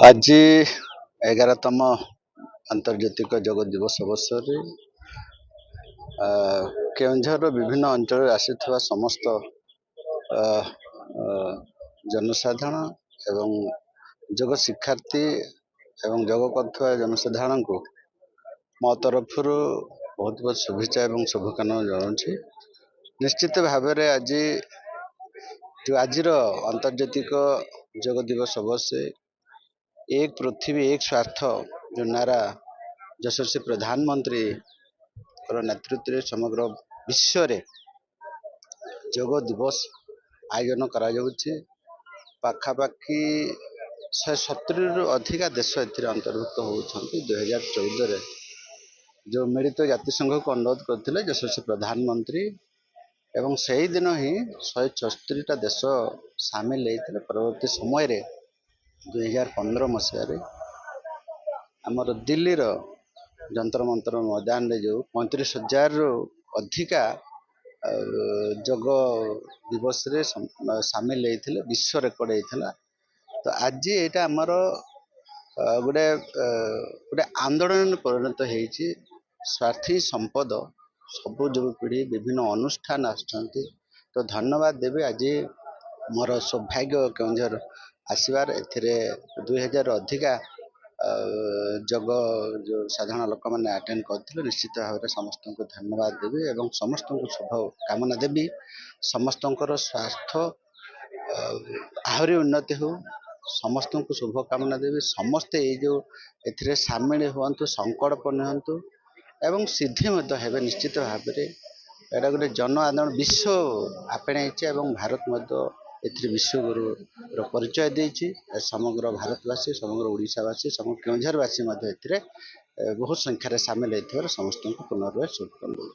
आज 11तम आंतर्जातिक योग दिवस अवसर केउंझर विभिन्न अंचल आसीथिबा समस्त अ, अ, जनसाधारण एवं योग शिक्षार्थी एवं योग करथुवा जनसाधारण को मो तरफ बहुत बहुत शुभेच्छा एवं शुभकामना जनाऊँगी। निश्चित भाव में आज जो आज अंतर्जातिक योग दिवस अवसर एक पृथ्वी एक स्वार्थ जो नारा यशस्वी प्रधानमंत्री नेतृत्व समग्र विश्व रे योग दिवस आयोजन करा जाउछि। पाखापाखि 170 रु अधिका देश एथिरे अंतर्भुक्त होउछन्ति। 2014 रे जो मिलित जातिसंघ को अनुरोध करथिले यशस्वी प्रधानमंत्री एवं सही दिन ही 164 देश सामिल होइथिले। परवर्ती समय रे 2015 मसीह आमर दिल्ली रो जंतर मंतर मैदान रे जो 35,000 रु अधिका योग दिवस रे सामिल होइथिले। विश्व रेकर्ड होइथिला। तो आज एटा आमर गोटे गोटे आंदोलन परिणत होइछि। स्वार्थी संपद सब युवपीढ़ी विभिन्न अनुष्ठान आसछन्ति। तो धन्यवाद देवी आज मोर सौभाग्य केउंझर आसबार एथिरे 2000 अधिका जग जो साधारण लोक मैंने अटेंड करते निश्चित भाव में समस्त को धन्यवाद देवी एवं समस्त को शुभ कामना देवी। समस्त स्वास्थ्य आहरी उन्नति हो समस्त को शुभ कामना देवी। समस्ते ये जो एथिरे सामिल हुंतु संकल्प नियंतु एवं सिद्धि हेबे निश्चित भाव में एटा गोटे जन आंदोलन विश्व आपणाई भारत एथिरे विश्वगुरु परिचय देछि। समग्र भारतवासी समग्र ओडिशावासी समग्र केउंझरवासी एथिरे बहुत संख्यार सामिल होइथिबार समस्त को पुनर्बार शुभकामना।